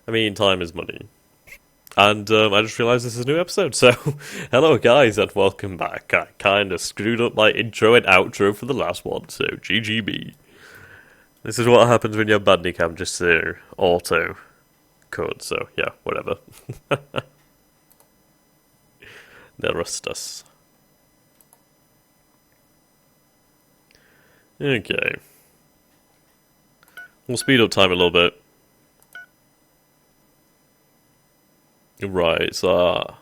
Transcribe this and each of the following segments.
I mean, time is money. And I just realised this is a new episode, so hello guys and welcome back. I kinda screwed up my intro and outro for the last one, so GGB. This is what happens when your bandicam just auto code, so yeah, whatever. They'll rust us. Okay. We'll speed up time a little bit. Right, so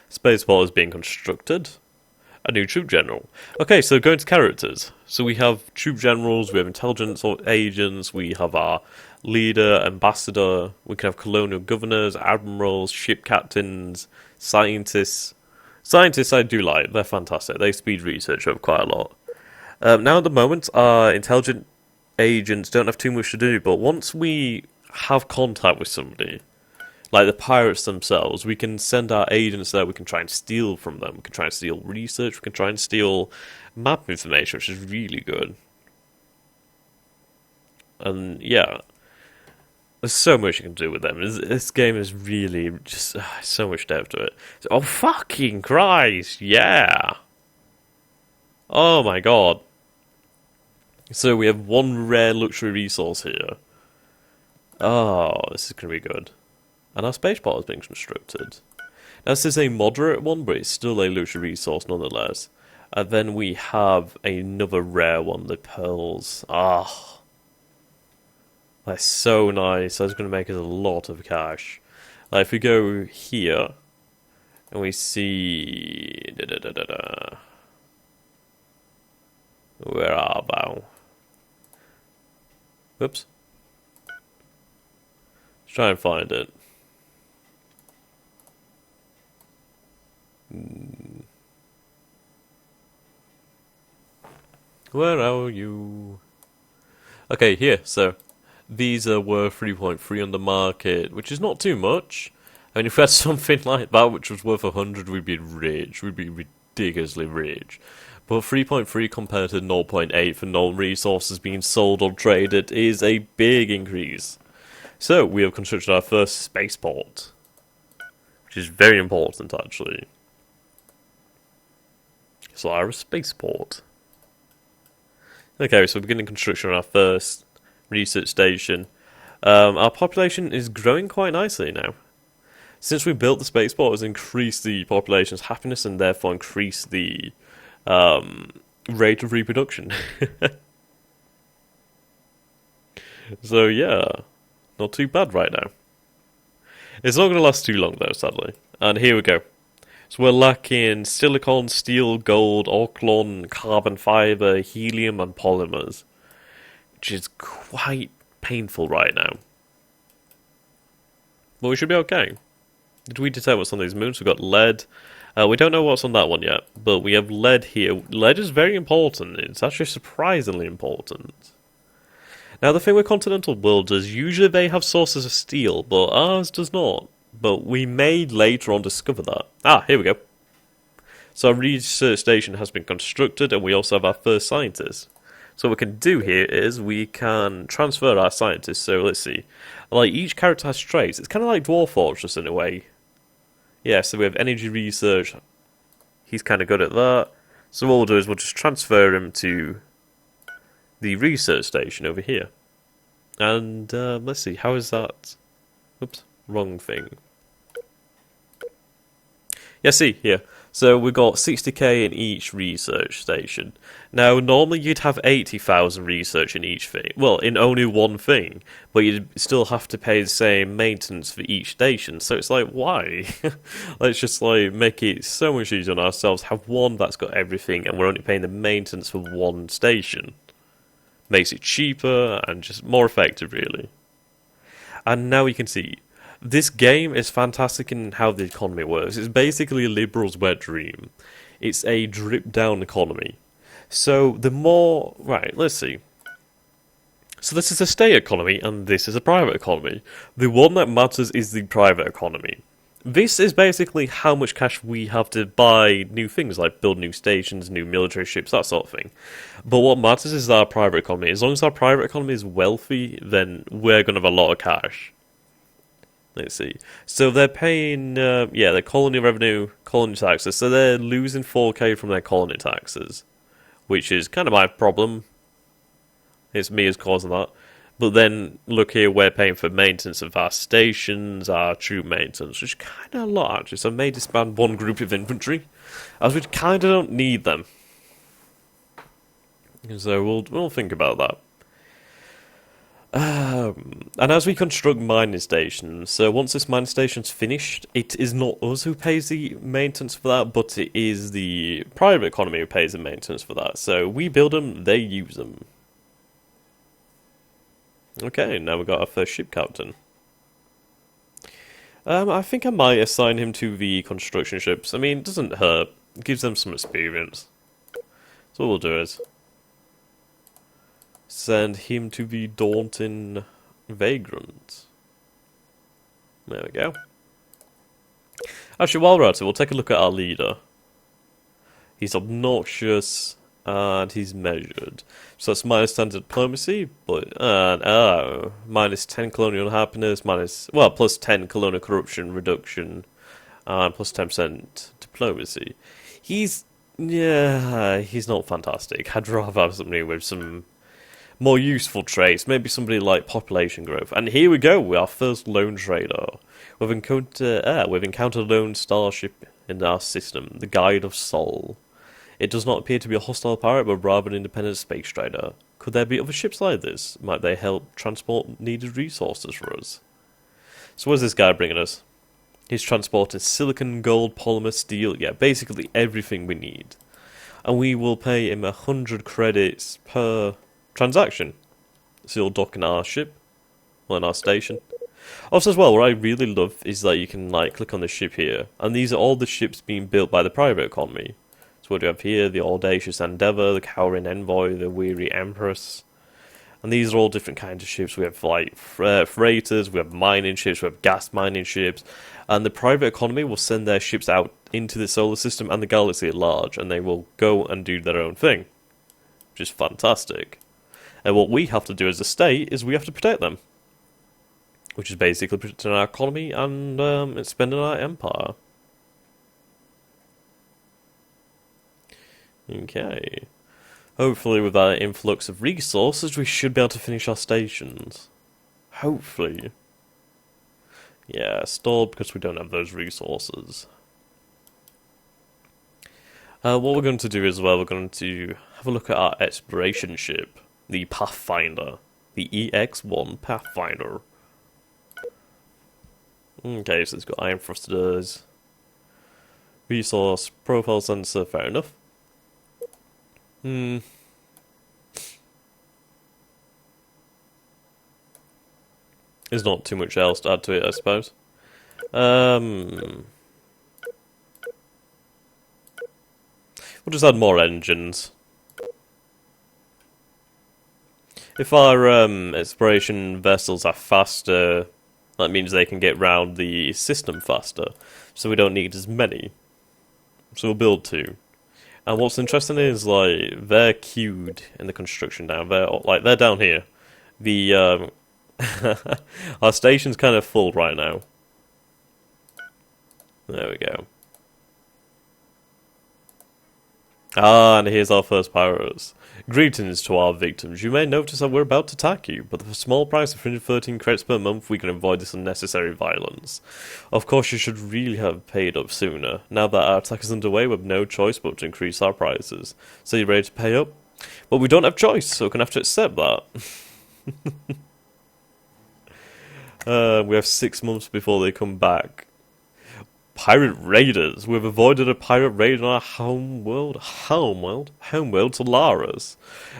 Spaceport is being constructed. A new troop general. Okay, so going to characters. So we have troop generals, we have intelligence agents, we have our leader, ambassador, we can have colonial governors, admirals, ship captains, scientists. Scientists I do like, they're fantastic. They speed research up quite a lot. Now at the moment, our intelligent agents don't have too much to do, but once we have contact with somebody, like the pirates themselves, we can send our agents there, we can try and steal from them, we can try and steal research, we can try and steal map information, which is really good. And yeah, there's so much you can do with them. This game is really just so much depth to it. Oh fucking Christ, yeah! Oh my god. So we have one rare luxury resource here. Oh, this is going to be good. And our spaceport is being constructed. Now this is a moderate one, but it's still a luxury resource nonetheless. And then we have another rare one, the pearls. Ah, that's so nice. That's going to make us a lot of cash. Like if we go here, and we see... Where are thou? Whoops. Let's try and find it. Where are you? Okay, here. So these are worth 3.3 on the market, which is not too much. I mean, if we had something like that which was worth 100, we'd be rich. We'd be ridiculously rich. But 3.3 compared to 0.8 for known resources being sold or traded is a big increase. So we have constructed our first spaceport, which is very important actually. So our spaceport. Okay, so we're beginning construction on our first research station. Our population is growing quite nicely now. Since we built the spaceport, it's increased the population's happiness and therefore increased the rate of reproduction. So yeah, not too bad right now. It's not going to last too long though, sadly. And here we go. So we're lacking silicon, steel, gold, orclon, carbon fiber, helium, and polymers, which is quite painful right now. But we should be okay. Did we detect what's on these moons? We've got lead. We don't know what's on that one yet, but we have lead here. Lead is very important. It's actually surprisingly important. Now, the thing with continental worlds is usually they have sources of steel, but ours does not. But we may later on discover that. Ah, here we go. So our research station has been constructed, and we also have our first scientists. So what we can do here is we can transfer our scientists. So let's see. Like, each character has traits. It's kind of like Dwarf Fortress in a way. Yeah, so we have energy research. He's kind of good at that. So what we'll do is we'll just transfer him to the research station over here. And let's see, how is that? Oops, wrong thing. Yeah, see, here. So we've got 60k in each research station. Now, normally you'd have 80,000 research in each thing. Well, in only one thing. But you'd still have to pay the same maintenance for each station. So it's like, why? Let's just like make it so much easier on ourselves. Have one that's got everything and we're only paying the maintenance for one station. Makes it cheaper and just more effective, really. And now you can see, this game is fantastic in how the economy works. It's basically a liberal's wet dream. It's a drip-down economy. So the more... Right, let's see. So this is a state economy, and this is a private economy. The one that matters is the private economy. This is basically how much cash we have to buy new things, like build new stations, new military ships, that sort of thing. But what matters is our private economy. As long as our private economy is wealthy, then we're going to have a lot of cash. Let's see. So they're paying, their colony revenue, colony taxes. So they're losing 4k from their colony taxes, which is kind of my problem. It's me who's causing that. But then, look here, we're paying for maintenance of our stations, our troop maintenance, which is kind of a lot, actually. So I may disband one group of infantry, as we kind of don't need them. So we'll think about that. And as we construct mining stations, so once this mining station's finished, it is not us who pays the maintenance for that, but it is the private economy who pays the maintenance for that. So we build them, they use them. Okay, now we've got our first ship captain. I think I might assign him to the construction ships. I mean, it doesn't hurt. It gives them some experience. So what we'll do is send him to the Daunting Vagrant. There we go. Actually, while we're at it, we'll take a look at our leader. He's obnoxious and he's measured. So that's minus 10 to diplomacy, but minus 10 colonial happiness, plus 10 colonial corruption reduction, and plus 10% diplomacy. He's not fantastic. I'd rather have somebody with some more useful traits, maybe somebody like population growth. And here we go, with our first lone trader. We've encountered a lone starship in our system, the Guide of Sol. It does not appear to be a hostile pirate, but rather an independent space trader. Could there be other ships like this? Might they help transport needed resources for us? So what's this guy bringing us? He's transporting silicon, gold, polymer, steel, basically everything we need. And we will pay him 100 credits per transaction. So you'll dock in our ship, or in our station. Also as well, what I really love is that you can click on the ship here, and these are all the ships being built by the private economy. So what do we have here? The Audacious Endeavour, the Cowering Envoy, the Weary Empress. And these are all different kinds of ships. We have freighters, we have mining ships, we have gas mining ships. And the private economy will send their ships out into the solar system and the galaxy at large, and they will go and do their own thing. Which is fantastic. And what we have to do as a state is we have to protect them. Which is basically protecting our economy and expanding our empire. Okay. Hopefully with that influx of resources, we should be able to finish our stations. Hopefully. Yeah, stalled because we don't have those resources. What we're going to do as well, we're going to have a look at our exploration ship. The Pathfinder. The EX-1 Pathfinder. Okay, so it's got iron thrusters. Resource profile sensor, fair enough. There's not too much else to add to it, I suppose. We'll just add more engines. If our exploration vessels are faster, that means they can get round the system faster. So we don't need as many. So we'll build 2. And what's interesting is, they're queued in the construction now. They're down here. The, our station's kind of full right now. There we go. Ah, and here's our first pirates. Greetings to our victims. You may notice that we're about to attack you, but for a small price of 113 credits per month, we can avoid this unnecessary violence. Of course, you should really have paid up sooner. Now that our attack is underway, we have no choice but to increase our prices. So you ready to pay up? Well, we don't have choice, so we're going to have to accept that. We have 6 months before they come back. Pirate raiders. We've avoided a pirate raid on our homeworld, Solaris.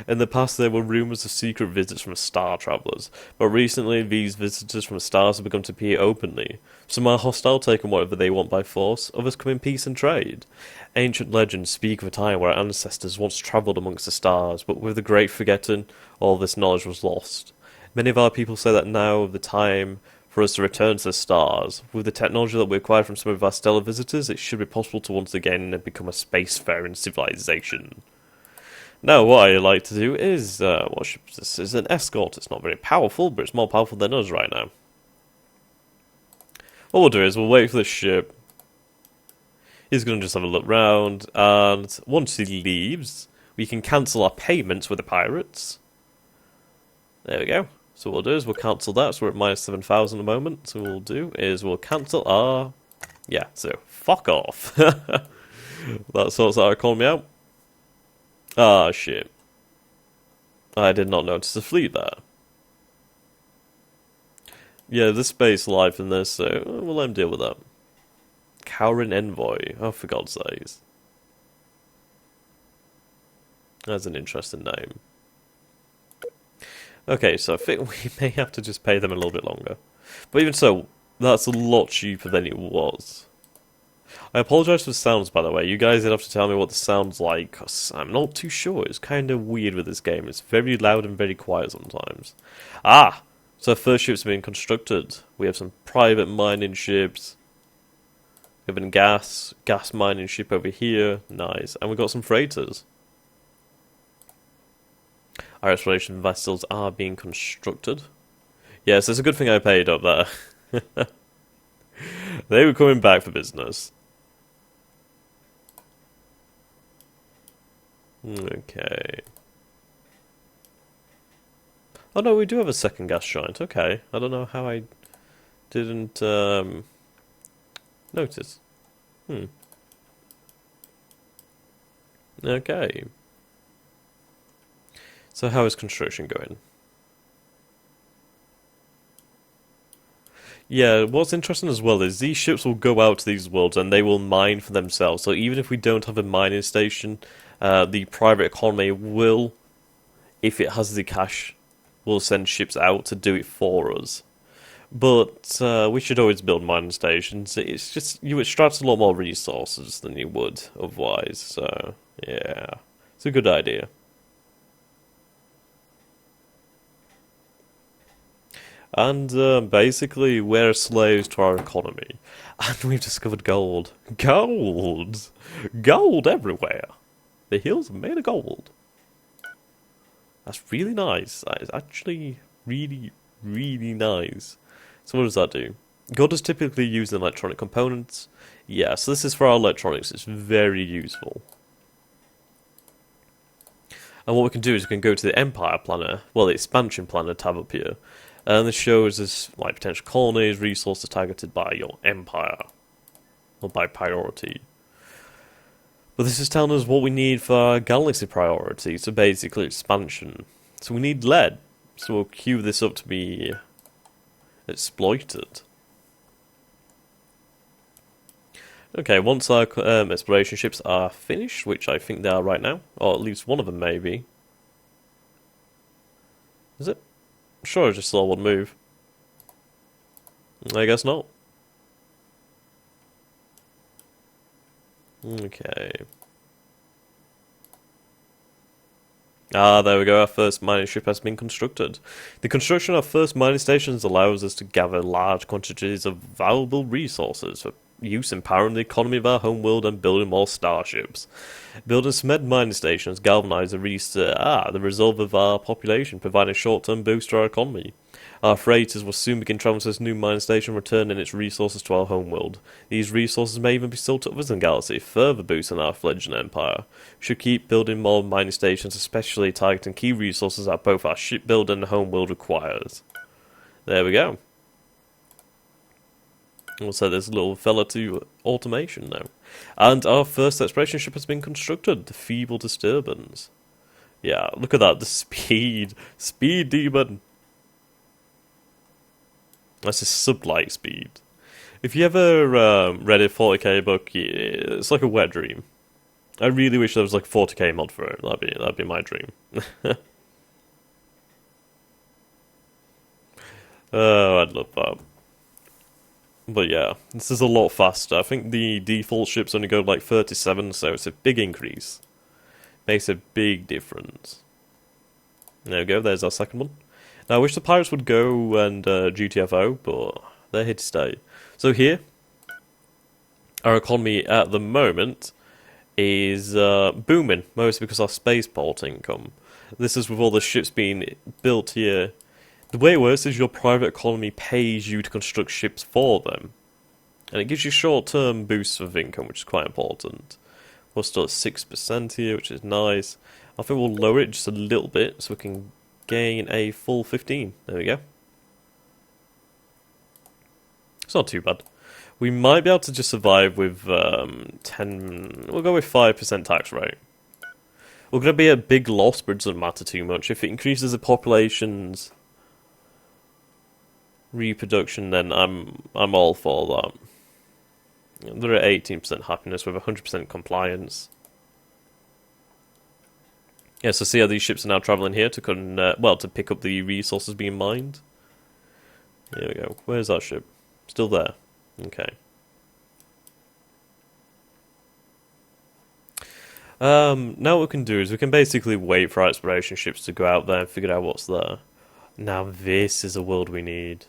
In the past, there were rumors of secret visits from star travelers, but recently, these visitors from stars have begun to appear openly. Some are hostile, taking whatever they want by force. Others come in peace and trade. Ancient legends speak of a time where our ancestors once travelled amongst the stars, but with the great forgetting, all this knowledge was lost. Many of our people say that now the time for us to return to the stars. With the technology that we acquired from some of our stellar visitors, it should be possible to once again become a spacefaring civilization. Now, what I like to do is, what ship is this? It's an escort. It's not very powerful, but it's more powerful than us right now. what we'll do is we'll wait for the ship. He's going to just have a look round, and once he leaves, we can cancel our payments with the pirates. There we go. So what we'll do is we'll cancel that, so we're at minus 7,000 at the moment. So what we'll do is we'll cancel our... Yeah, so fuck off. That sorts our economy out. Ah, shit. I did not notice the fleet there. Yeah, there's space life in this, so we'll let him deal with that. Cowrin Envoy. Oh, for God's sakes. That's an interesting name. Okay, so I think we may have to just pay them a little bit longer. But even so, that's a lot cheaper than it was. I apologise for the sounds, by the way. You guys did have to tell me what the sound's like, because I'm not too sure. It's kind of weird with this game. It's very loud and very quiet sometimes. Ah! So our first ship's being constructed. We have some private mining ships. We have a gas mining ship over here. Nice. And we've got some freighters. Our exploration vessels are being constructed. Yes, it's a good thing I paid up there. They were coming back for business. Okay. Oh no, we do have a second gas giant. Okay. I don't know how I didn't notice. Okay. So how is construction going? Yeah, what's interesting as well is these ships will go out to these worlds and they will mine for themselves. So even if we don't have a mining station, the private economy will, if it has the cash, will send ships out to do it for us. But we should always build mining stations. It's just, you extract a lot more resources than you would otherwise. So, yeah, it's a good idea. And basically, we're slaves to our economy. And we've discovered gold. Gold! Gold everywhere! The hills are made of gold. That's really nice. That is actually really, really nice. So what does that do? Gold is typically used in electronic components. Yeah, so this is for our electronics. It's very useful. And what we can do is we can go to the Empire Planner, well, the Expansion Planner tab up here. And this shows us like potential colonies, resources targeted by your empire, or by priority. But this is telling us what we need for our galaxy priority, so basically expansion. So we need lead, so we'll queue this up to be exploited. Okay, once our exploration ships are finished, which I think they are right now, or at least one of them maybe. Is it? Sure, I just saw one move. I guess not. Okay. Ah, there we go, our first mining ship has been constructed. The construction of first mining stations allows us to gather large quantities of valuable resources for use in powering the economy of our homeworld and building more starships. Building cement mining stations galvanize the resolve of our population, providing a short-term boost to our economy. Our freighters will soon begin traveling to this new mining station, returning its resources to our homeworld. These resources may even be sold to others in the galaxy, further boosting our fledgling empire. We should keep building more mining stations, especially targeting key resources that both our shipbuilding and homeworld requires. There we go. We'll set this little fella to automation now. And our first exploration ship has been constructed, the Feeble Disturbance. Yeah, look at that, the speed. Speed demon. That's a sub-light speed. If you ever read a 40k book, it's like a wet dream. I really wish there was like a 40k mod for it. That'd be my dream. Oh, I'd love that. But yeah, this is a lot faster. I think the default ships only go like 37, so it's a big increase. Makes a big difference. There we go, there's our second one. Now, I wish the pirates would go and GTFO, but they're here to stay. So here, our economy at the moment is booming, mostly because of our spaceport income. This is with all the ships being built here. The way it works is your private economy pays you to construct ships for them. And it gives you short-term boosts of income, which is quite important. We're still at 6% here, which is nice. I think we'll lower it just a little bit so we can gain a full 15. There we go. It's not too bad. We might be able to just survive with 10... We'll go with 5% tax rate. We're going to be at big loss, but it doesn't matter too much. If it increases the population's reproduction, then I'm all for that. They're at 18% happiness with 100% compliance. Yeah, so see how these ships are now travelling here to to pick up the resources being mined. Here we go. Where's that ship? Still there. Okay. Now what we can do is we can basically wait for our exploration ships to go out there and figure out what's there. Now this is a world we need.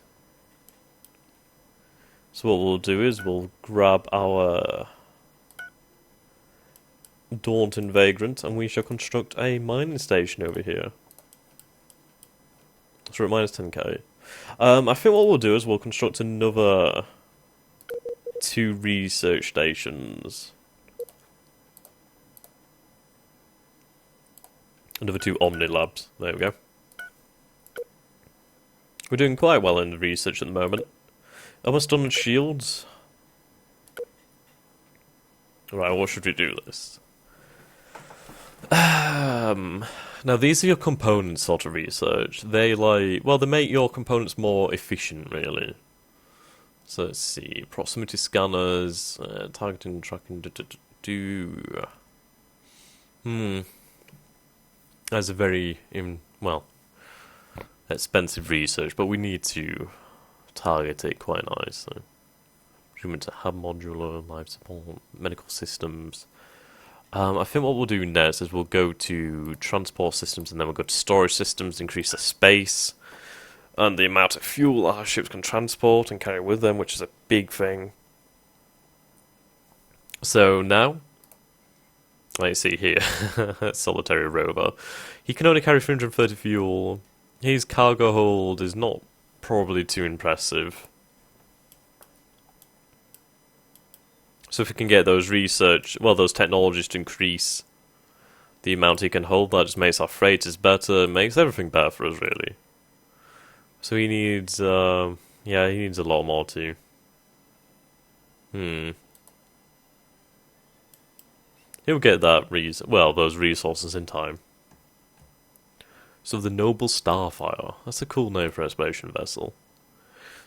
So what we'll do is we'll grab our Daunting Vagrant and we shall construct a mining station over here. So we're at minus 10k. I think what we'll do is we'll construct another 2 research stations. Another 2 Omni Labs. There we go. We're doing quite well in the research at the moment. Almost done on shields. Right, what should we do this? Now these are your component sort of research. They they make your components more efficient, really. So let's see, proximity scanners, targeting, tracking, That's a very, expensive research, but we need to target it quite nicely. Human to hub modular, life support, medical systems. I think what we'll do next is we'll go to transport systems and then we'll go to storage systems, increase the space and the amount of fuel our ships can transport and carry with them, which is a big thing. So now, like you see here, solitary rover. He can only carry 330 fuel. His cargo hold is not probably too impressive. So if we can get those those technologies to increase the amount he can hold, that just makes our freighters better, makes everything better for us, really. So he needs, he needs a lot more too. He'll get those resources in time. So the Noble Starfire, that's a cool name for an exploration vessel.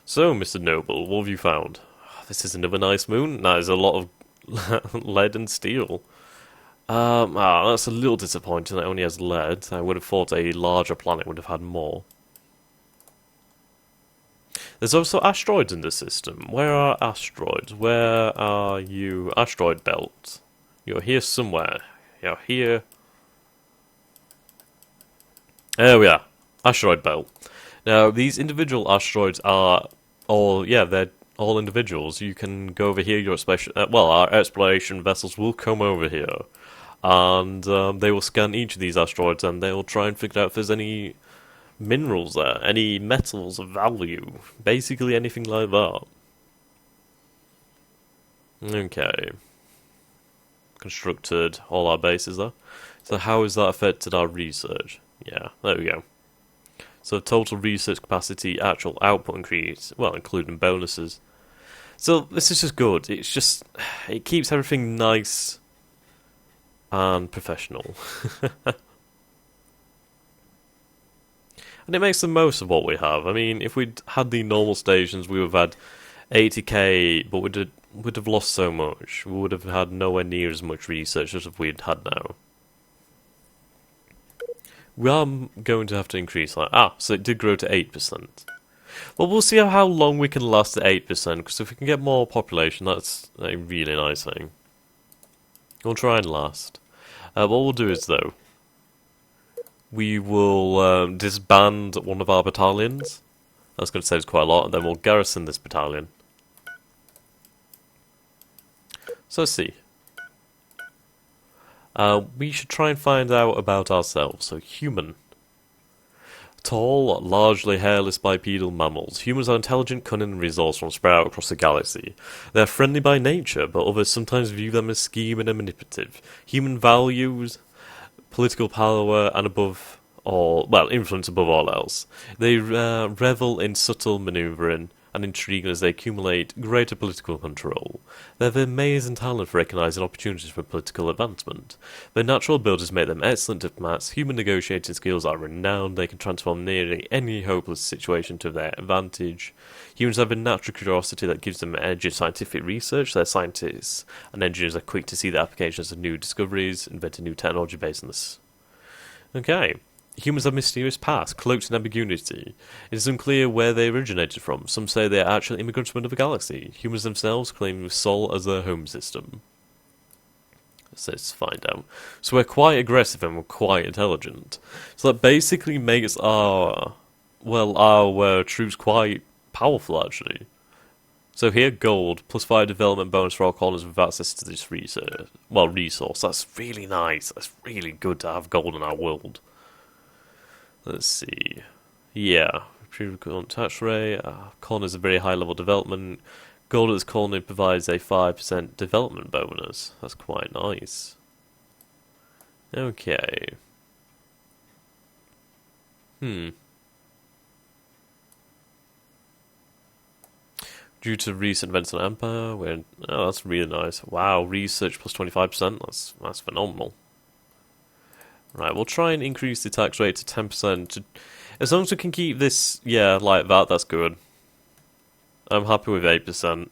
So, Mr. Noble, what have you found? This is another nice moon. That is a lot of lead and steel. That's a little disappointing that it only has lead. I would have thought a larger planet would have had more. There's also asteroids in the system. Where are asteroids? Where are you? Asteroid belt. You're here somewhere. You're here. There we are. Asteroid belt. Now, these individual asteroids are they're all individuals. You can go over here, our exploration vessels will come over here, and they will scan each of these asteroids, and they will try and figure out if there's any minerals there, any metals of value, basically anything like that. Okay. Constructed all our bases there. So how has that affected our research? Yeah, there we go. So total research capacity, actual output increase, including bonuses. So this is just good. It keeps everything nice and professional. And it makes the most of what we have. I mean, if we'd had the normal stations, we would have had 80k, but we'd have lost so much. We would have had nowhere near as much research as we'd had now. We are going to have to increase that. So it did grow to 8%. Well, we'll see how long we can last at 8%, because if we can get more population, that's a really nice thing. We'll try and last. What we'll do is, though, we will disband one of our battalions. That's going to save us quite a lot, and then we'll garrison this battalion. So let's see. We should try and find out about ourselves. So, human. Tall, largely hairless bipedal mammals, humans are intelligent, cunning, and resourceful and spread out across the galaxy. They are friendly by nature, but others sometimes view them as scheming and manipulative. Human values political power and above all, well, influence above all else. They revel in subtle manoeuvring and intriguing as they accumulate greater political control. They have amazing talent for recognizing opportunities for political advancement. Their natural abilities make them excellent diplomats. Human negotiating skills are renowned. They can transform nearly any hopeless situation to their advantage. Humans have a natural curiosity that gives them an edge in scientific research. Their scientists and engineers are quick to see the applications of new discoveries, inventing new technology based on this. Okay. Humans have mysterious past, cloaked in ambiguity. It is unclear where they originated from. Some say they are actual immigrants from another galaxy. Humans themselves claim Sol as their home system. So let's find out. So we're quite aggressive and we're quite intelligent. So that basically makes our troops quite powerful, actually. So here, gold, plus 5 development bonus for all colonies with access to this resource. That's really nice. That's really good to have gold in our world. Let's see. Yeah. Imperium tax rate. Colonies a very high level development. Gold at this colony provides a 5% development bonus. That's quite nice. Okay. Due to recent events in Empire, that's really nice. Wow, research plus 25%. That's phenomenal. Right, we'll try and increase the tax rate to 10%. As long as we can keep this, like that, that's good. I'm happy with 8%.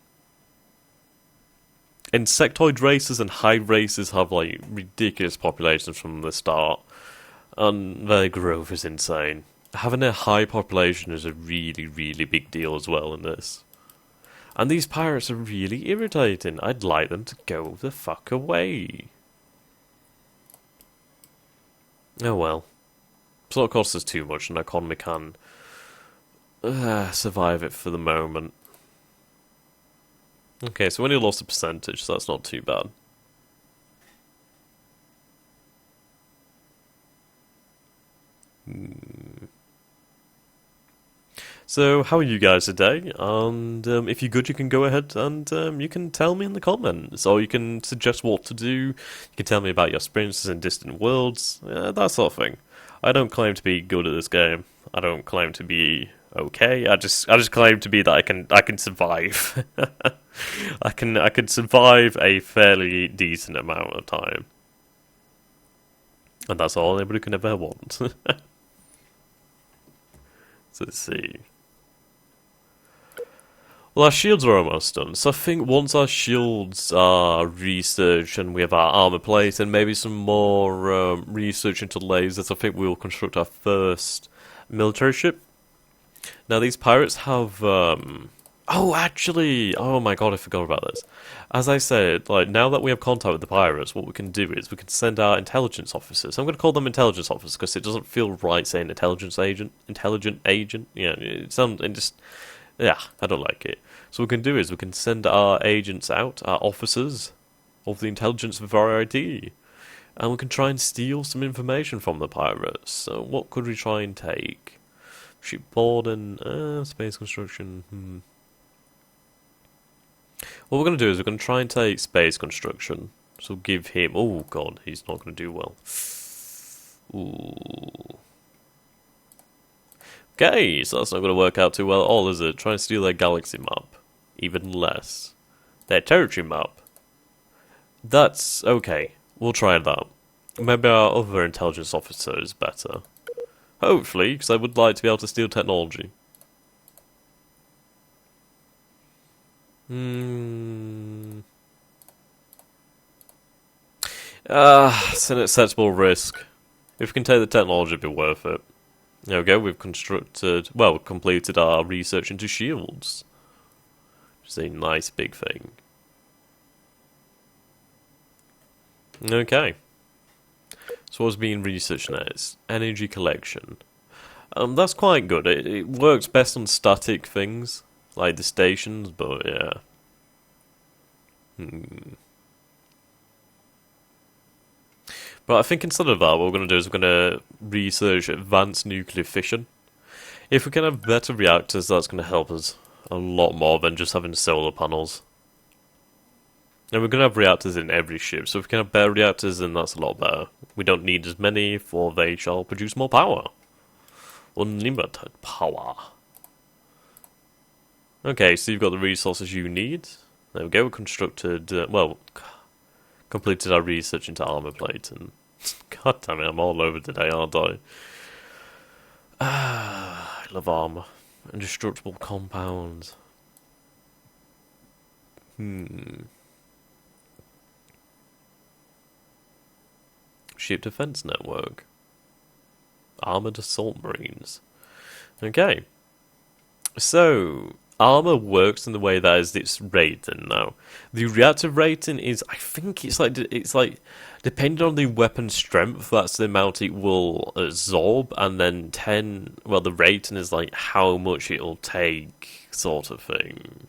Insectoid races and hive races have, like, ridiculous populations from the start. And their growth is insane. Having a high population is a really, really big deal as well in this. And these pirates are really irritating. I'd like them to go the fuck away. Oh well. It's not cost us too much, and our economy can survive it for the moment. Okay, so we only lost a percentage, so that's not too bad. So, how are you guys today? And if you're good, you can go ahead and you can tell me in the comments, or you can suggest what to do. You can tell me about your experiences in distant worlds, that sort of thing. I don't claim to be good at this game. I don't claim to be okay. I just claim to be that I can survive. I can survive a fairly decent amount of time, and that's all anybody can ever want. So let's see. Well, our shields are almost done, so I think once our shields are researched and we have our armor plate and maybe some more research into lasers, I think we'll construct our first military ship. Now, these pirates have... Oh, actually! Oh my god, I forgot about this. As I said, like, now that we have contact with the pirates, what we can do is we can send our intelligence officers. I'm going to call them intelligence officers because it doesn't feel right saying intelligent agent. Yeah, I don't like it. So what we can do is we can send our agents out, our officers of the intelligence variety, and we can try and steal some information from the pirates. So what could we try and take? Shipboarding, space construction, What we're going to do is we're going to try and take space construction. So give him... Oh god, he's not going to do well. Ooh. Okay, so that's not going to work out too well at all, is it? Try and steal their galaxy map. Even less. Their territory map. That's okay. We'll try that. Maybe our other intelligence officer is better. Hopefully, because I would like to be able to steal technology. It's an acceptable risk. If we can take the technology, it'd be worth it. There we go, we've completed our research into shields. Which is a nice big thing. Okay. So what's being researched next? Energy collection. That's quite good. It works best on static things, like the stations, but yeah. But I think instead of that, what we're going to do is we're going to research advanced nuclear fission. If we can have better reactors, that's going to help us a lot more than just having solar panels. And we're going to have reactors in every ship, so if we can have better reactors, then that's a lot better. We don't need as many, for they shall produce more power. Unlimited power. Okay, so you've got the resources you need. There we go, we constructed, completed our research into armor plate, and god damn it, I'm all over today, aren't I? I love armor. Indestructible compounds. Ship defense network. Armored assault marines. Okay. So, armor works in the way that is its rating now. The reactive rating is, I think it's like depending on the weapon strength, that's the amount it will absorb, and then 10, well, the rating is like how much it'll take, sort of thing.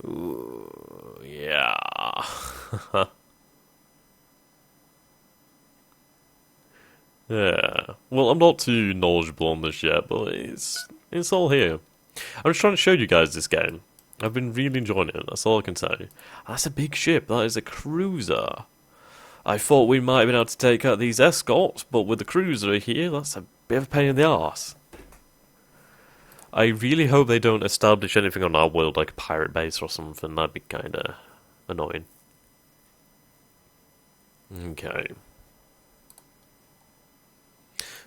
Ooh, yeah. Yeah. Well, I'm not too knowledgeable on this yet, but it's all here. I'm just trying to show you guys this game. I've been really enjoying it, that's all I can say. That's a big ship, that is a cruiser. I thought we might have been able to take out these escorts, but with the cruiser here, that's a bit of a pain in the arse. I really hope they don't establish anything on our world, like a pirate base or something. That'd be kinda annoying. Okay.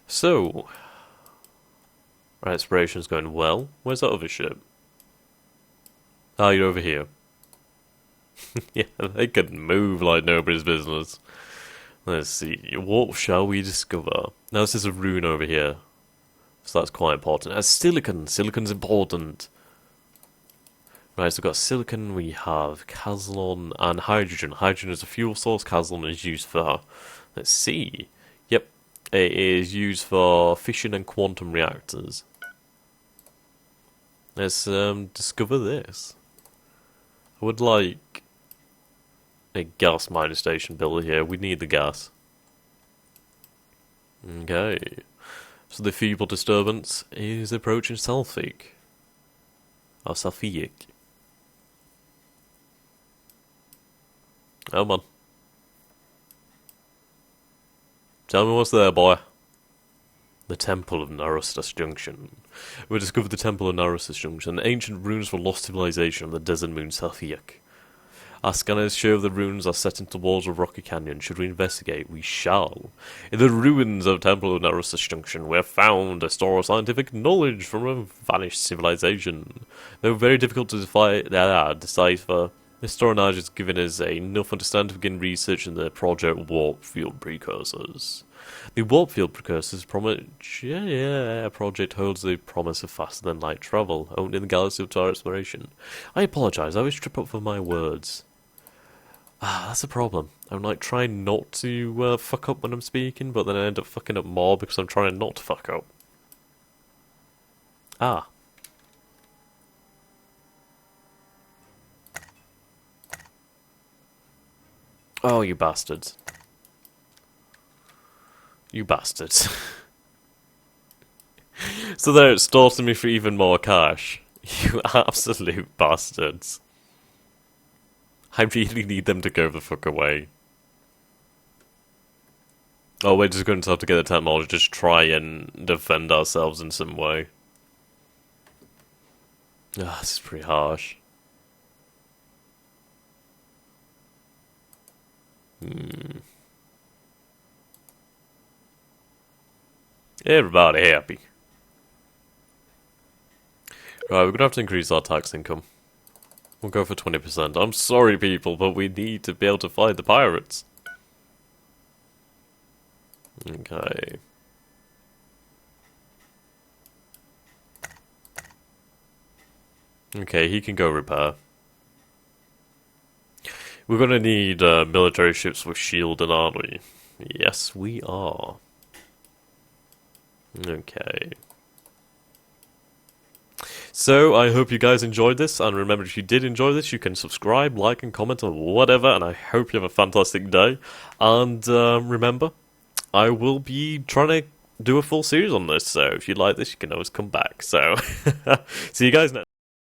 So, our exploration's going well. Where's that other ship? Ah, you're over here. Yeah, they could move like nobody's business. Let's see, what shall we discover? Now this is a rune over here, so that's quite important. As silicon, silicon's important. Right, so we've got silicon, we have Caslon, and hydrogen. Hydrogen is a fuel source, Caslon is used for, let's see, yep, it is used for fission and quantum reactors. Let's discover this. I would like a gas mining station builder here. We need the gas. Okay. So the feeble disturbance is approaching Selfic. Or Selfic. Come on. Tell me what's there, boy. The Temple of Narussus Junction. We discovered the Temple of Narussus Junction, ancient ruins for lost civilization on the desert moon Selfic. Our scanners show the ruins are set into walls of rocky canyon. Should we investigate? We shall. In the ruins of Temple of Narussus Junction, we have found a store of scientific knowledge from a vanished civilization. Though very difficult to decipher, this store of knowledge has given us enough understanding to begin research in the Project Warp Field Precursors. The Warp Field Precursors project holds the promise of faster than light travel, owned in the galaxy of our exploration. I apologise, I always trip up for my words. That's a problem. I'm like trying not to fuck up when I'm speaking, but then I end up fucking up more because I'm trying not to fuck up. Oh, you bastards. You bastards. So they're extorting me for even more cash. You absolute bastards. I really need them to go the fuck away. Oh, we're just going to have to get the technology to just try and defend ourselves in some way. This is pretty harsh. Everybody happy. Right, we're going to have to increase our tax income. We'll go for 20%. I'm sorry, people, but we need to be able to fight the pirates. Okay. Okay, he can go repair. We're going to need military ships with shielding, aren't we? Yes, we are. Okay. So, I hope you guys enjoyed this, and remember, if you did enjoy this, you can subscribe, like, and comment on whatever, and I hope you have a fantastic day. And remember, I will be trying to do a full series on this. So if you like this, you can always come back. So see you guys next.